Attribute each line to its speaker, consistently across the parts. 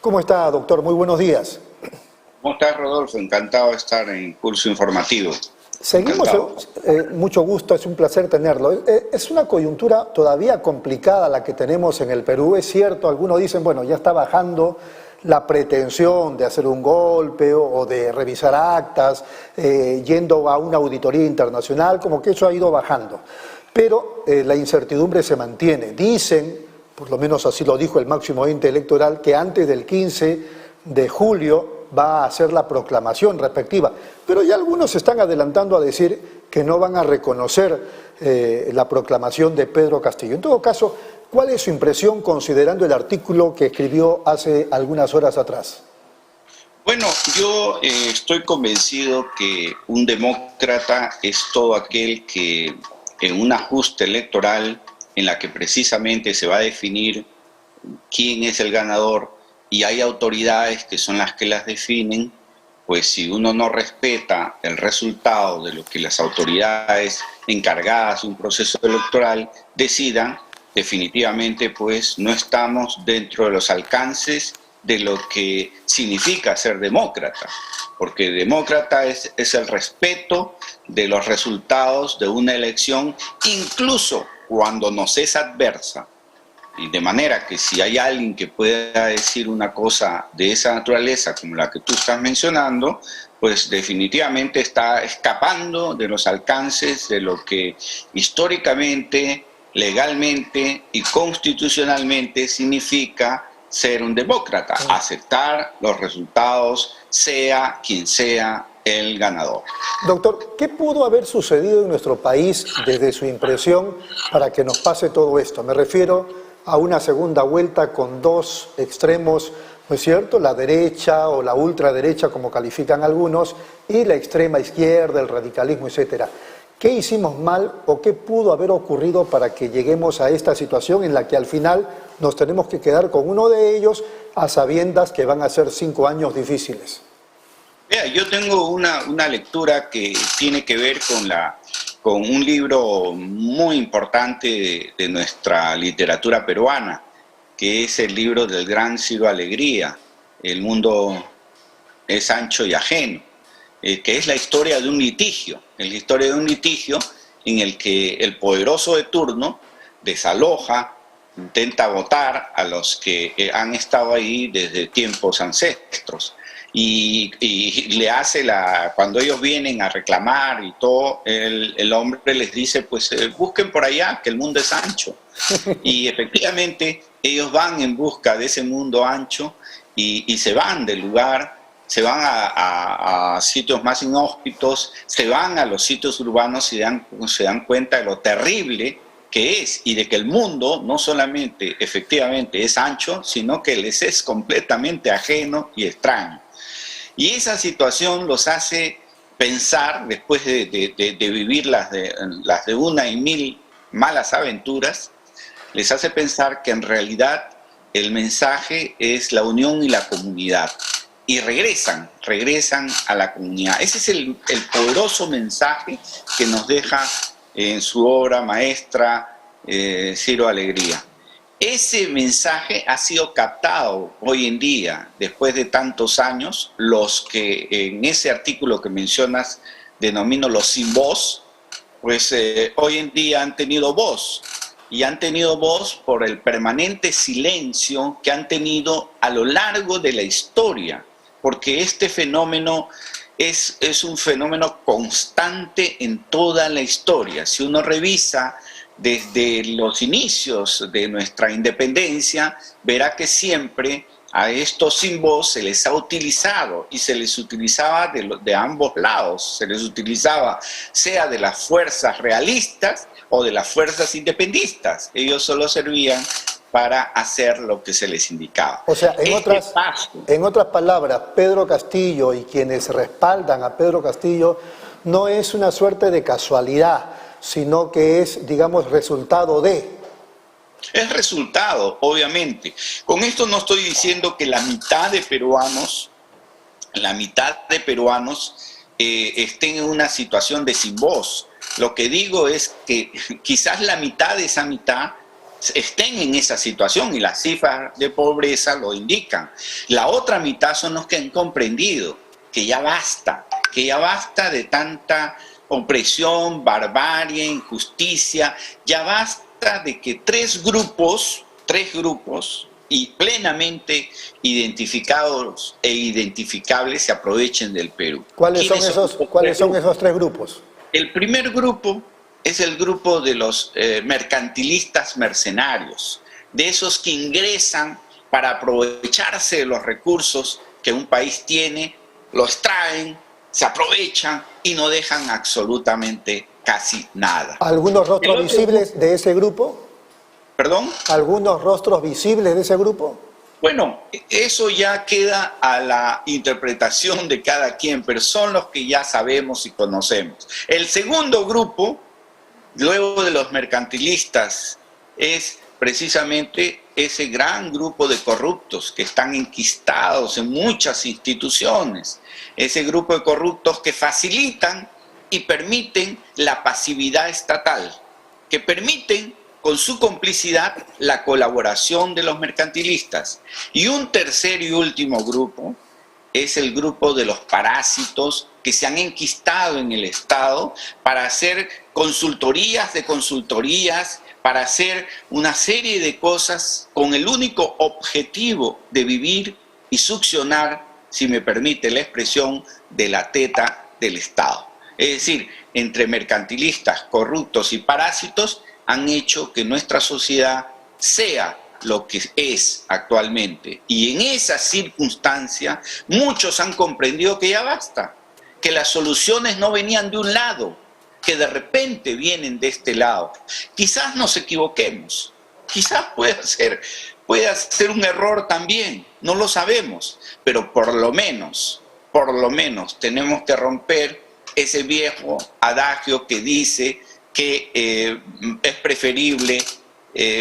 Speaker 1: ¿Cómo está, doctor? Muy buenos días.
Speaker 2: ¿Cómo estás, Rodolfo? Encantado de estar en Pulso Informativo.
Speaker 1: Seguimos,
Speaker 2: Encantado.
Speaker 1: mucho gusto, es un placer tenerlo. Es una coyuntura todavía complicada la que tenemos en el Perú, es cierto, algunos dicen, bueno, ya está bajando la pretensión de hacer un golpe o de revisar actas, yendo a una auditoría internacional, como que eso ha ido bajando. Pero la incertidumbre se mantiene. Dicen, por lo menos así lo dijo el máximo ente electoral, que antes del 15 de julio va a hacer la proclamación respectiva. Pero ya algunos se están adelantando a decir que no van a reconocer la proclamación de Pedro Castillo. En todo caso, ¿cuál es su impresión considerando el artículo que escribió hace algunas horas atrás?
Speaker 2: Bueno, yo estoy convencido que un demócrata es todo aquel que en un ajuste electoral en la que precisamente se va a definir quién es el ganador y hay autoridades que son las que las definen, pues si uno no respeta el resultado de lo que las autoridades encargadas de un proceso electoral decidan, definitivamente pues no estamos dentro de los alcances de lo que significa ser demócrata, porque demócrata es el respeto de los resultados de una elección, incluso cuando nos es adversa. Y de manera que si hay alguien que pueda decir una cosa de esa naturaleza como la que tú estás mencionando, pues definitivamente está escapando de los alcances de lo que históricamente, legalmente y constitucionalmente significa ser un demócrata, aceptar los resultados, sea quien sea el ganador.
Speaker 1: Doctor, ¿qué pudo haber sucedido en nuestro país desde su impresión para que nos pase todo esto? Me refiero a una segunda vuelta con dos extremos, ¿no es cierto? La derecha o la ultraderecha, como califican algunos, y la extrema izquierda, el radicalismo, etcétera. ¿Qué hicimos mal o qué pudo haber ocurrido para que lleguemos a esta situación en la que al final nos tenemos que quedar con uno de ellos a sabiendas que van a ser 5 años difíciles?
Speaker 2: Vea, yo tengo una lectura que tiene que ver con un libro muy importante de nuestra literatura peruana, que es el libro del gran Ciro Alegría, El mundo es ancho y ajeno, que es la historia de un litigio, es la historia de un litigio en el que el poderoso de turno desaloja, intenta votar a los que han estado ahí desde tiempos ancestros. Y le hace cuando ellos vienen a reclamar y todo, el hombre les dice, pues busquen por allá, que el mundo es ancho. Y efectivamente ellos van en busca de ese mundo ancho y se van del lugar, se van a sitios más inhóspitos, se van a los sitios urbanos y se dan cuenta de lo terrible que es y de que el mundo no solamente efectivamente es ancho, sino que les es completamente ajeno y extraño. Y esa situación los hace pensar, después de vivir las de una y mil malas aventuras, les hace pensar que en realidad el mensaje es la unión y la comunidad. Y regresan a la comunidad. Ese es el poderoso mensaje que nos deja en su obra maestra Ciro Alegría. Ese mensaje ha sido captado hoy en día, después de tantos años, los que en ese artículo que mencionas denomino los sin voz, pues hoy en día han tenido voz, y han tenido voz por el permanente silencio que han tenido a lo largo de la historia, porque este fenómeno es un fenómeno constante en toda la historia. Si uno revisa desde los inicios de nuestra independencia, verá que siempre a estos sin voz se les ha utilizado y se les utilizaba de ambos lados, se les utilizaba sea de las fuerzas realistas o de las fuerzas independistas. Ellos solo servían para hacer lo que se les indicaba.
Speaker 1: O sea, en otras palabras, Pedro Castillo y quienes respaldan a Pedro Castillo no es una suerte de casualidad, sino que es, digamos, resultado de...
Speaker 2: Es resultado, obviamente. Con esto no estoy diciendo que la mitad de peruanos estén en una situación de sin voz. Lo que digo es que quizás la mitad de esa mitad estén en esa situación, y las cifras de pobreza lo indican. La otra mitad son los que han comprendido que ya basta de tanta opresión, barbarie, injusticia, ya basta de que tres grupos y plenamente identificados e identificables se aprovechen del Perú.
Speaker 1: ¿Cuáles son esos tres grupos?
Speaker 2: El primer grupo es el grupo de los mercantilistas mercenarios, de esos que ingresan para aprovecharse de los recursos que un país tiene, los traen, se aprovechan y no dejan absolutamente casi nada.
Speaker 1: ¿Algunos rostros visibles de ese grupo?
Speaker 2: ¿Perdón?
Speaker 1: ¿Algunos rostros visibles de ese grupo?
Speaker 2: Bueno, eso ya queda a la interpretación de cada quien, pero son los que ya sabemos y conocemos. El segundo grupo, luego de los mercantilistas, es precisamente ese gran grupo de corruptos que están enquistados en muchas instituciones, ese grupo de corruptos que facilitan y permiten la pasividad estatal, que permiten con su complicidad la colaboración de los mercantilistas. Y un tercer y último grupo es el grupo de los parásitos que se han enquistado en el Estado para hacer consultorías de consultorías, para hacer una serie de cosas con el único objetivo de vivir y succionar, si me permite la expresión, de la teta del Estado. Es decir, entre mercantilistas, corruptos y parásitos han hecho que nuestra sociedad sea lo que es actualmente. Y en esa circunstancia muchos han comprendido que ya basta, que las soluciones no venían de un lado, que de repente vienen de este lado. Quizás nos equivoquemos, quizás pueda ser un error también, no lo sabemos, pero por lo menos tenemos que romper ese viejo adagio que dice que es preferible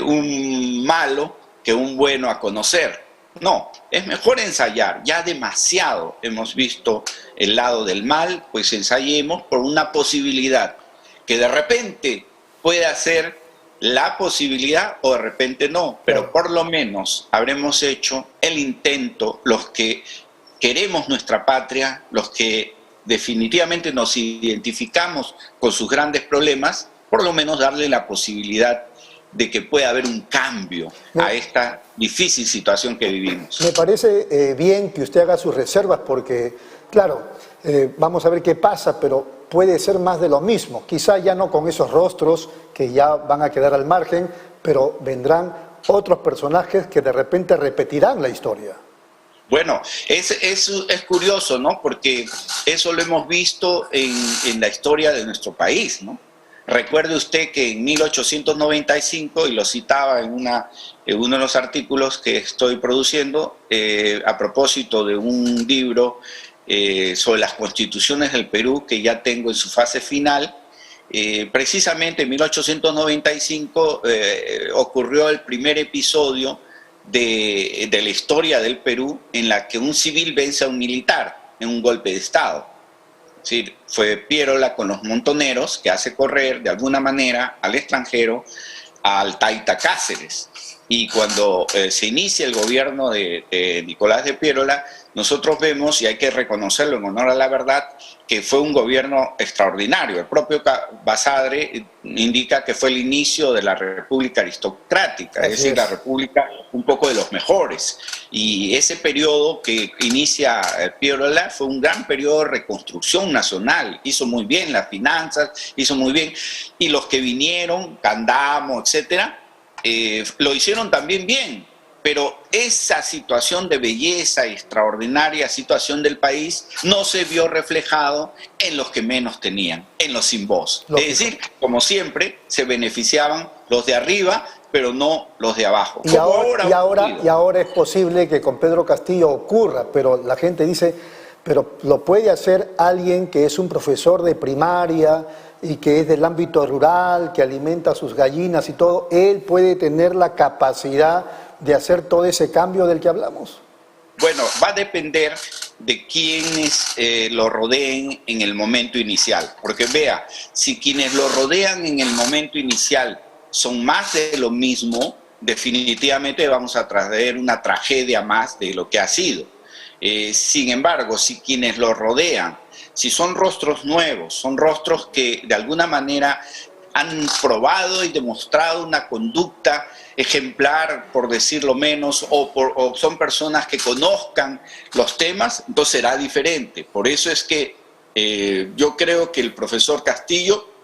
Speaker 2: un malo que un bueno a conocer. No, es mejor ensayar. Ya demasiado hemos visto el lado del mal, pues ensayemos por una posibilidad que de repente pueda ser la posibilidad o de repente no, pero por lo menos habremos hecho el intento los que queremos nuestra patria, los que definitivamente nos identificamos con sus grandes problemas, por lo menos darle la posibilidad de que pueda haber un cambio a esta difícil situación que vivimos.
Speaker 1: Me parece bien que usted haga sus reservas porque, claro, vamos a ver qué pasa, pero puede ser más de lo mismo. Quizá ya no con esos rostros que ya van a quedar al margen, pero vendrán otros personajes que de repente repetirán la historia.
Speaker 2: Bueno, es curioso, ¿no? Porque eso lo hemos visto en la historia de nuestro país, ¿no? Recuerde usted que en 1895, y lo citaba en uno de los artículos que estoy produciendo, a propósito de un libro sobre las constituciones del Perú, que ya tengo en su fase final, precisamente en 1895 ocurrió el primer episodio de la historia del Perú en la que un civil vence a un militar en un golpe de Estado. Es decir, fue Piérola con los montoneros que hace correr de alguna manera al extranjero al Taita Cáceres. Y cuando se inicia el gobierno de Nicolás de Piérola, nosotros vemos, y hay que reconocerlo en honor a la verdad, que fue un gobierno extraordinario. El propio Basadre indica que fue el inicio de la República aristocrática, es decir, la República un poco de los mejores. Y ese periodo que inicia Piérola fue un gran periodo de reconstrucción nacional. Hizo muy bien las finanzas, hizo muy bien. Y los que vinieron, Candamo, etcétera, lo hicieron también bien. Pero esa situación de belleza y extraordinaria situación del país no se vio reflejado en los que menos tenían, en los sin voz. Lógico. Es decir, como siempre, se beneficiaban los de arriba, pero no los de abajo.
Speaker 1: Y ahora es posible que con Pedro Castillo ocurra, pero la gente dice, pero lo puede hacer alguien que es un profesor de primaria y que es del ámbito rural, que alimenta a sus gallinas y todo, él puede tener la capacidad de hacer todo ese cambio del que hablamos.
Speaker 2: Bueno, va a depender de quienes lo rodeen en el momento inicial. Porque vea, si quienes lo rodean en el momento inicial son más de lo mismo, definitivamente vamos a traer una tragedia más de lo que ha sido. Sin embargo, si quienes lo rodean, si son rostros nuevos, son rostros que de alguna manera han probado y demostrado una conducta ejemplar, por decirlo menos, o son personas que conozcan los temas, entonces será diferente. Por eso es que yo creo que el profesor Castillo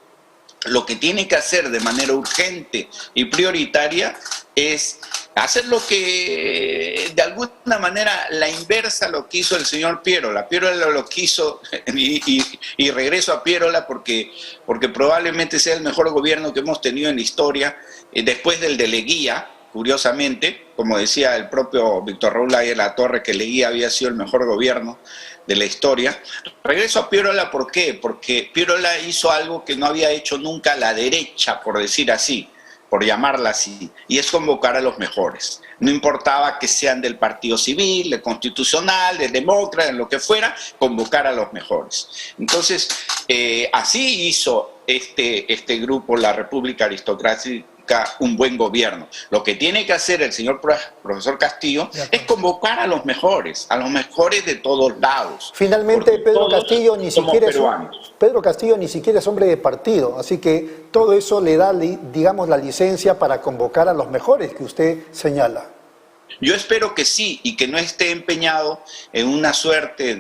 Speaker 2: lo que tiene que hacer de manera urgente y prioritaria es hacer lo que de alguna manera la inversa lo que hizo el señor Pierola. Pierola lo quiso, y regreso a Pierola porque probablemente sea el mejor gobierno que hemos tenido en la historia, después del de Leguía, curiosamente, como decía el propio Víctor Raúl Aguirre Latorre, que Leguía había sido el mejor gobierno de la historia. Regreso a Pierola, ¿por qué? Porque Pierola hizo algo que no había hecho nunca la derecha, por decir así, por llamarla así, y es convocar a los mejores. No importaba que sean del Partido Civil, del Constitucional, del Demócrata, de lo que fuera, convocar a los mejores. Entonces, así hizo este grupo, la República Aristocrática, un buen gobierno. Lo que tiene que hacer el señor profesor Castillo es convocar a los mejores de todos lados.
Speaker 1: Finalmente, Pedro Castillo ni siquiera es hombre de partido, así que todo eso le da, digamos, la licencia para convocar a los mejores que usted señala.
Speaker 2: Yo espero que sí, y que no esté empeñado en una suerte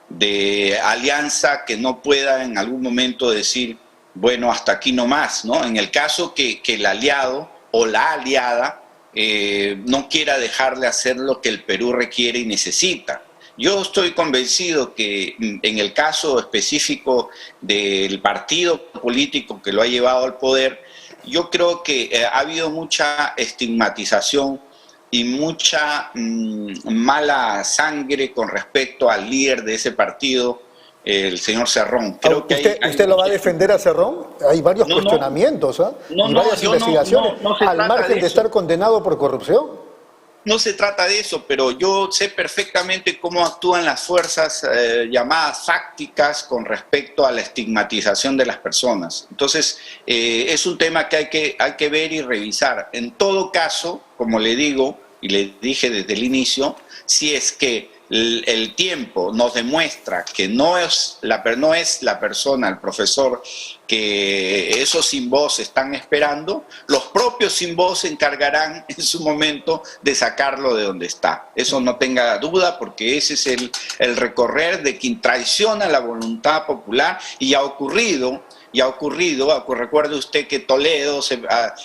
Speaker 2: de alianza que no pueda en algún momento decir, bueno, hasta aquí nomás, ¿no? En el caso que el aliado o la aliada no quiera dejar de hacer lo que el Perú requiere y necesita. Yo estoy convencido que en el caso específico del partido político que lo ha llevado al poder, yo creo que ha habido mucha estigmatización y mucha mala sangre con respecto al líder de ese partido, el señor Cerrón. Creo que
Speaker 1: ¿Usted lo va a defender a Cerrón? Hay varios cuestionamientos, ¿eh? Y varias investigaciones, al margen de estar condenado por corrupción.
Speaker 2: No se trata de eso, pero yo sé perfectamente cómo actúan las fuerzas llamadas fácticas con respecto a la estigmatización de las personas. Entonces, es un tema que hay que ver y revisar. En todo caso, como le digo y le dije desde el inicio, si es que el tiempo nos demuestra que no es la persona, el profesor, que esos sin voz están esperando, los propios sin voz se encargarán en su momento de sacarlo de donde está. Eso no tenga duda, porque ese es el recorrer de quien traiciona la voluntad popular, y ha ocurrido. Recuerde usted que Toledo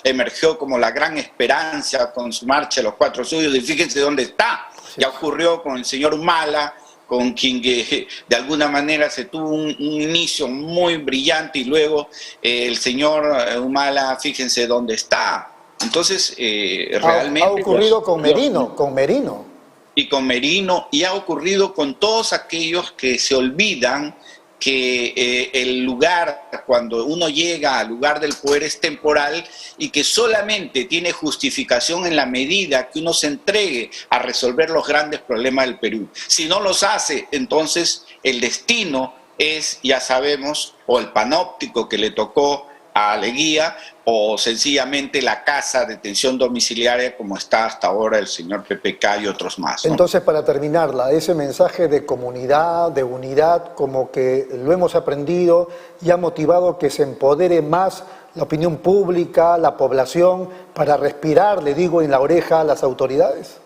Speaker 2: emergió como la gran esperanza con su marcha de los 4 suyos, y fíjense dónde está. Ya ocurrió con el señor Humala, con quien de alguna manera se tuvo un inicio muy brillante, y luego el señor Humala, fíjense dónde está. Entonces, realmente...
Speaker 1: Ha ocurrido con Merino.
Speaker 2: Y con Merino, y ha ocurrido con todos aquellos que se olvidan que el lugar, cuando uno llega al lugar del poder, es temporal, y que solamente tiene justificación en la medida que uno se entregue a resolver los grandes problemas del Perú. Si no los hace, entonces el destino es, ya sabemos, o el panóptico que le tocó a Leguía, o sencillamente la casa de detención domiciliaria como está hasta ahora el señor PPK y otros más, ¿no?
Speaker 1: Entonces, para terminarla, ese mensaje de comunidad, de unidad, como que lo hemos aprendido y ha motivado que se empodere más la opinión pública, la población, para respirar, le digo, en la oreja a las autoridades.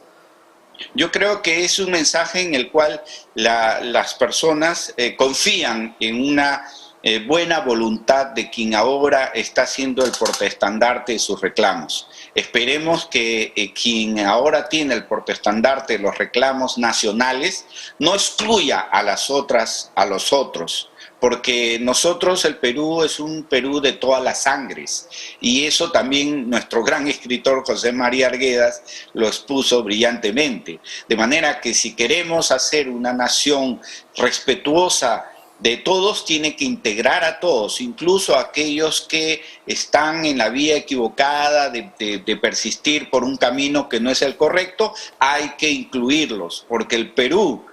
Speaker 2: Yo creo que es un mensaje en el cual las personas confían en una buena voluntad de quien ahora está siendo el portaestandarte de sus reclamos. Esperemos que quien ahora tiene el portaestandarte de los reclamos nacionales no excluya a los otros, porque nosotros, el Perú, es un Perú de todas las sangres, y eso también nuestro gran escritor José María Arguedas lo expuso brillantemente. De manera que si queremos hacer una nación respetuosa de todos, tiene que integrar a todos, incluso a aquellos que están en la vía equivocada de persistir por un camino que no es el correcto. Hay que incluirlos, porque el Perú,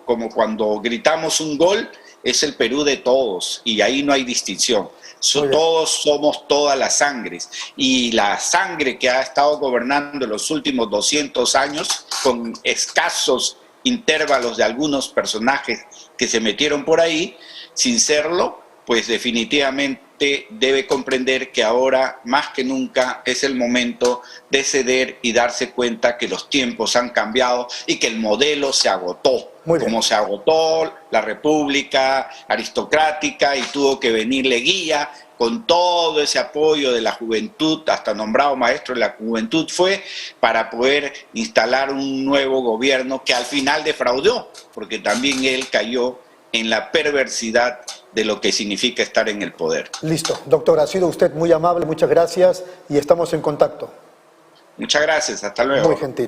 Speaker 2: como cuando gritamos un gol, es el Perú de todos y ahí no hay distinción. Todos somos todas las sangres, y la sangre que ha estado gobernando los últimos 200 años, con escasos intervalos de algunos personajes que se metieron por ahí, sin serlo, pues definitivamente debe comprender que ahora más que nunca es el momento de ceder y darse cuenta que los tiempos han cambiado y que el modelo se agotó. Como se agotó la república aristocrática y tuvo que venir Leguía con todo ese apoyo de la juventud, hasta nombrado maestro de la juventud fue, para poder instalar un nuevo gobierno que al final defraudó, porque también él cayó en la perversidad de lo que significa estar en el poder.
Speaker 1: Listo. Doctor, ha sido usted muy amable, muchas gracias y estamos en contacto.
Speaker 2: Muchas gracias, hasta luego.
Speaker 1: Muy gentil.